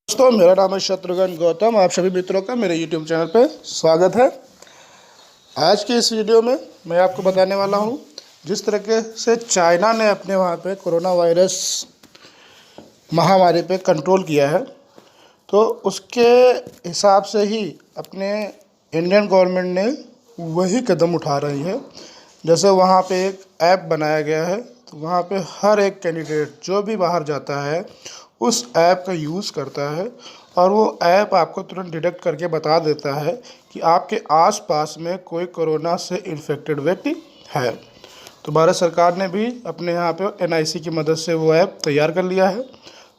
दोस्तों, मेरा नाम है शत्रुघ्न गौतम। आप सभी मित्रों का मेरे YouTube चैनल पे स्वागत है। आज के इस वीडियो में मैं आपको बताने वाला हूँ जिस तरीके से चाइना ने अपने वहाँ पे कोरोना वायरस महामारी पे कंट्रोल किया है, तो उसके हिसाब से ही अपने इंडियन गवर्नमेंट ने वही कदम उठा रही है। जैसे वहाँ पे एक ऐप बनाया गया है, तो वहाँ पे हर एक कैंडिडेट जो भी बाहर जाता है उस ऐप का यूज़ करता है और वो ऐप आपको तुरंत डिटेक्ट करके बता देता है कि आपके आसपास में कोई कोरोना से इन्फेक्टेड व्यक्ति है। तो भारत सरकार ने भी अपने यहाँ पे NIC की मदद से वो ऐप तैयार कर लिया है।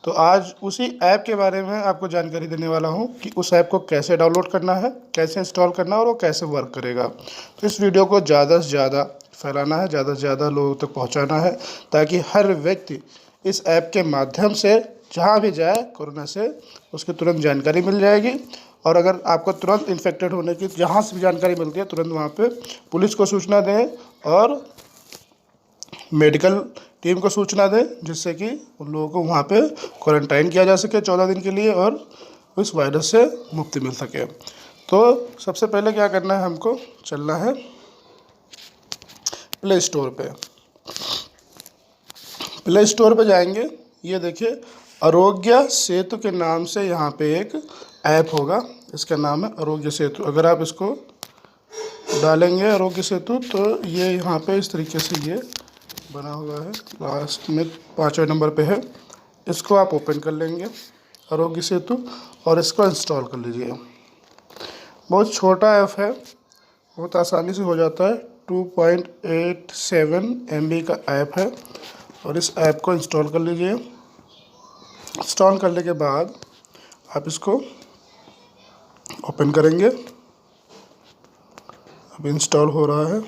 तो आज उसी ऐप के बारे में आपको जानकारी देने वाला हूँ कि उस ऐप को कैसे डाउनलोड करना है, कैसे इंस्टॉल करना है और वो कैसे वर्क करेगा। तो इस वीडियो को ज़्यादा से ज़्यादा फैलाना है, ज़्यादा से ज़्यादा लोगों तक पहुँचाना है, ताकि हर व्यक्ति इस ऐप के माध्यम से जहाँ भी जाए कोरोना से उसकी तुरंत जानकारी मिल जाएगी। और अगर आपको तुरंत इन्फेक्टेड होने की जहाँ से भी जानकारी मिलती है, तुरंत वहाँ पे पुलिस को सूचना दें और मेडिकल टीम को सूचना दें, जिससे कि उन लोगों को वहाँ पे क्वारंटाइन किया जा सके 14 दिन के लिए और उस वायरस से मुक्ति मिल सके। तो सबसे पहले क्या करना है, हमको चलना है प्ले स्टोर पे। प्ले स्टोर पे जाएंगे, ये देखिए आरोग्य सेतु के नाम से यहाँ पे एक ऐप होगा, इसका नाम है आरोग्य सेतु। अगर आप इसको डालेंगे आरोग्य सेतु, तो ये यहाँ पे इस तरीके से ये बना हुआ है, लास्ट में 5वें नंबर पे है। इसको आप ओपन कर लेंगे आरोग्य सेतु और इसको इंस्टॉल कर लीजिए। बहुत छोटा ऐप है, बहुत आसानी से हो जाता है। 2.87 MB का ऐप है और इस ऐप को इंस्टॉल कर लीजिए। इंस्टॉल करने के बाद आप इसको ओपन करेंगे। अब इंस्टॉल हो रहा है,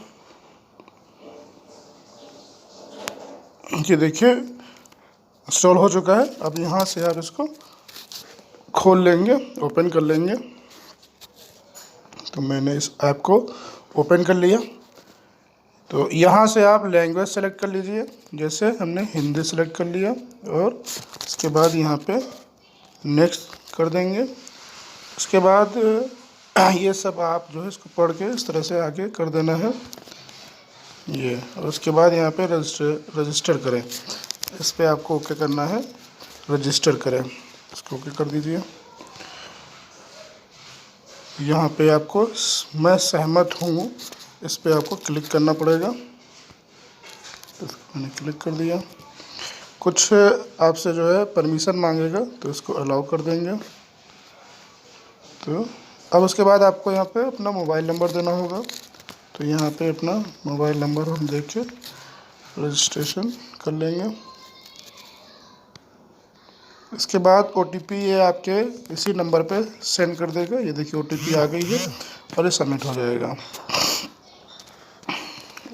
ये देखिए इंस्टॉल हो चुका है। अब यहाँ से आप इसको खोल लेंगे, ओपन कर लेंगे। तो मैंने इस ऐप को ओपन कर लिया। तो यहाँ से आप लैंग्वेज सेलेक्ट कर लीजिए, जैसे हमने हिंदी सेलेक्ट कर लिया और इसके बाद यहाँ पे नेक्स्ट कर देंगे। उसके बाद ये सब आप जो है इसको पढ़ के इस तरह से आगे कर देना है ये। और उसके बाद यहाँ पे रजिस्टर करें, इस पे आपको ओके करना है, रजिस्टर करें, इसको ओके कर दीजिए। यहाँ पे आपको मैं सहमत हूँ, इस पे आपको क्लिक करना पड़ेगा। तो मैंने क्लिक कर दिया। कुछ आपसे जो है परमिशन मांगेगा, तो इसको अलाउ कर देंगे। तो अब उसके बाद आपको यहाँ पे अपना मोबाइल नंबर देना होगा। तो यहाँ पे अपना मोबाइल नंबर हम देख के रजिस्ट्रेशन कर लेंगे। इसके बाद OTP ये आपके इसी नंबर पे सेंड कर देगा। ये देखिए OTP आ गई है और ये सबमिट हो जाएगा।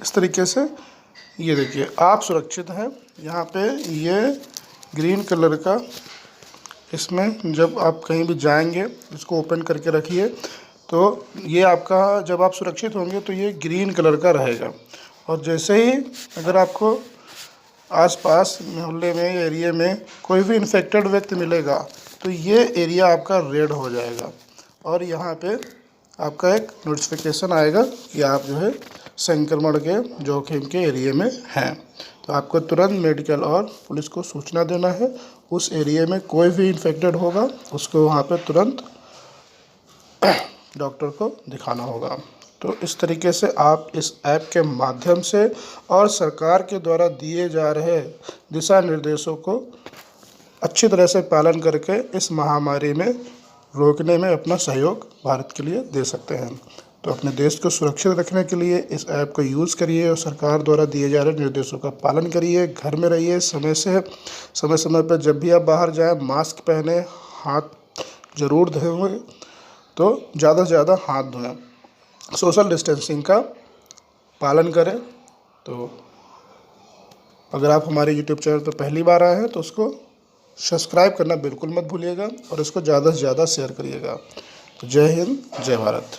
इस तरीके से ये देखिए आप सुरक्षित हैं। यहाँ पे ये ग्रीन कलर का, इसमें जब आप कहीं भी जाएंगे इसको ओपन करके रखिए, तो ये आपका जब आप सुरक्षित होंगे तो ये ग्रीन कलर का रहेगा। और जैसे ही अगर आपको आसपास मोहल्ले में, एरिया में कोई भी इन्फेक्टेड व्यक्ति मिलेगा, तो ये एरिया आपका रेड हो जाएगा और यहाँ पे आपका एक नोटिफिकेशन आएगा कि आप जो है संक्रमण के जोखिम के एरिया में हैं। तो आपको तुरंत मेडिकल और पुलिस को सूचना देना है। उस एरिया में कोई भी इन्फेक्टेड होगा उसको वहाँ पे तुरंत डॉक्टर को दिखाना होगा। तो इस तरीके से आप इस ऐप के माध्यम से और सरकार के द्वारा दिए जा रहे दिशा निर्देशों को अच्छी तरह से पालन करके इस महामारी में रोकने में अपना सहयोग भारत के लिए दे सकते हैं। तो अपने देश को सुरक्षित रखने के लिए इस ऐप को यूज़ करिए और सरकार द्वारा दिए जा रहे निर्देशों का पालन करिए। घर में रहिए, समय पर जब भी आप बाहर जाएं मास्क पहने, हाथ ज़रूर धोएं, तो ज़्यादा से ज़्यादा हाथ धोएं, सोशल डिस्टेंसिंग का पालन करें। तो अगर आप हमारे YouTube चैनल पर पहली बार आए हैं तो उसको सब्सक्राइब करना बिल्कुल मत भूलिएगा और इसको ज़्यादा से ज़्यादा शेयर करिएगा। तो जय हिंद, जय भारत।